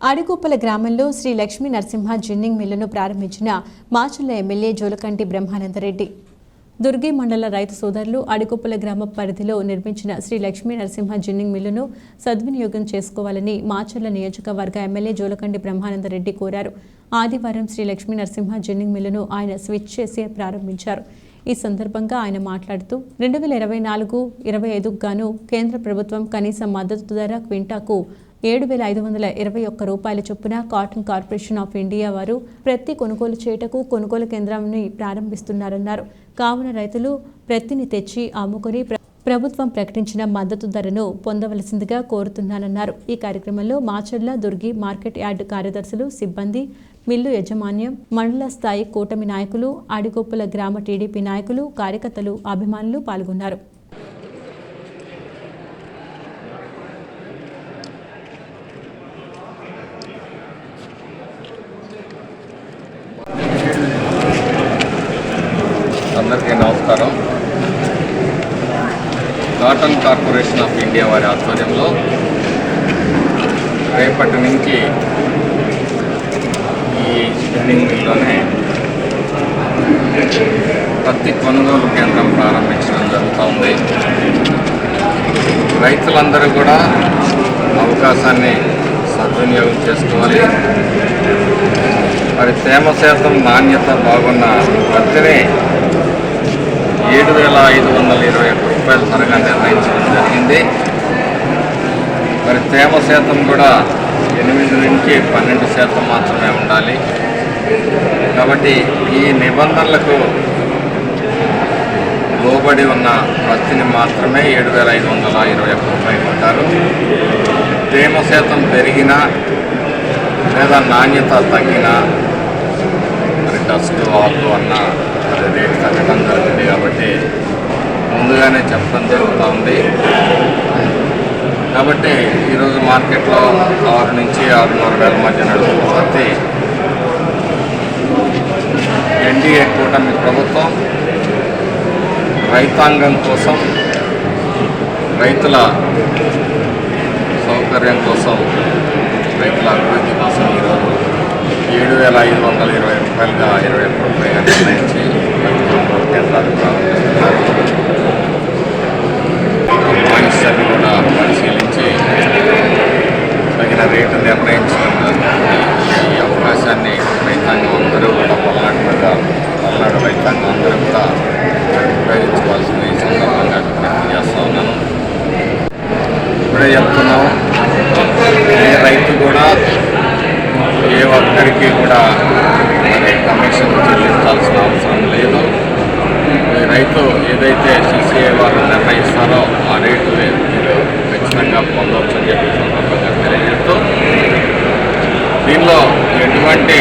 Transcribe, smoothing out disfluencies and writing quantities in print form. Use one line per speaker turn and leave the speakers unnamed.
అడిగొప్పల గ్రామంలో శ్రీ లక్ష్మీ నరసింహ జిన్నింగ్ మిల్లును ప్రారంభించిన మాచర్ల ఎమ్మెల్యే జోలకంటి బ్రహ్మానందరెడ్డి. దుర్గి మండల రైతు సోదరులు అడిగొప్పల గ్రామ పరిధిలో నిర్మించిన శ్రీ లక్ష్మీ నరసింహ జిన్నింగ్ మిల్లును సద్వినియోగం చేసుకోవాలని మాచర్ల నియోజకవర్గ ఎమ్మెల్యే జోలకంటి బ్రహ్మానందరెడ్డి కోరారు. ఆదివారం శ్రీ లక్ష్మీ నరసింహ జిన్నింగ్ మిల్లును ఆయన స్విచ్ చేసి ప్రారంభించారు. ఈ సందర్భంగా ఆయన మాట్లాడుతూ 2024-25 గాను కేంద్ర ప్రభుత్వం కనీస మద్దతు ధర క్వింటాకు 7,521 రూపాయల చొప్పున కాటన్ కార్పొరేషన్ ఆఫ్ ఇండియా వారు ప్రతి కొనుగోలు చేయుటకు కొనుగోలు కేంద్రాన్ని ప్రారంభిస్తున్నారన్నారు. కావున రైతులు ప్రతిని తెచ్చి అమ్ముకొని ప్రభుత్వం ప్రకటించిన మద్దతు ధరను పొందవలసిందిగా కోరుతున్నానన్నారు. ఈ కార్యక్రమంలో మాచర్ల దుర్గి మార్కెట్ యార్డ్ కార్యదర్శులు, సిబ్బంది, మిల్లు యాజమాన్యం, మండల స్థాయి కూటమి నాయకులు, అడిగొప్పల గ్రామ టీడీపీ నాయకులు, కార్యకర్తలు, అభిమానులు పాల్గొన్నారు.
అందరికీ నమస్కారం. కాటన్ కార్పొరేషన్ ఆఫ్ ఇండియా వారి ఆధ్వర్యంలో రేపటి నుంచి ఈ స్పిన్నింగ్ మిల్లోనే ప్రతి కొనుగోలు కేంద్రం ప్రారంభించడం జరుగుతుంది. రైతులందరూ కూడా అవకాశాన్ని సద్వినియోగం చేసుకోవాలి. మరి తేమ శాతం, నాణ్యత బాగున్న పత్తిని 7,521 రూపాయల ధరగా నిర్ణయించడం జరిగింది. మరి తేమ శాతం కూడా 8 నుంచి 12% మాత్రమే ఉండాలి. కాబట్టి ఈ నిబంధనలకు లోబడి ఉన్న పత్తిని మాత్రమే 7,521 రూపాయలు ఉంటారు. తేమ శాతం పెరిగినా లేదా నాణ్యత తగ్గినా మరి డస్ట్ ఆకు అన్న మరి రేటు తగ్గడం జరుగుతుంది. కాబట్టి ముందుగానే చెప్పడం జరుగుతూ ఉంది. కాబట్టి ఈరోజు మార్కెట్లో 6 నుంచి 6.5 వేల మధ్య నడుస్తున్న పత్తి ఎన్డీఏ కూటమి ప్రభుత్వం రైతాంగం కోసం, రైతుల సౌకర్యం కోసం, రైతుల అభివృద్ధి కోసం ఈరోజు 7,520 రూపాయలుగా 21 రూపాయలుగా నిర్ణయించి కొనుగోలు కేంద్రాలు ప్రారంభిస్తున్నారు. మాయిశ్చర్ని కూడా పరిశీలించి తగిన రేటు నిర్ణయించడం జరుగుతుంది. ఈ అవకాశాన్ని రైతాంగం అందరూ కూడా పల్నాడు రైతాంగం అందరూ కూడా ఉపయోగించుకోవాల్సిన ఈ సందర్భంగా విజ్ఞప్తి చేస్తూ ఉన్నాను. ఇప్పుడే చెప్తున్నాం, ఏ రైతు కూడా ఏ ఒక్కరికి కూడా మరి కమిషన్ చెల్లించాల్సిన అవసరం లేదు. ఈ రైతు ఏదైతే CCI వారు నిర్ణయిస్తారో ఆ రేటు మీరు ఖచ్చితంగా పొందవచ్చు అని చెప్పి సందర్భంగా తెలియజేస్తూ, దీనిలో ఎటువంటి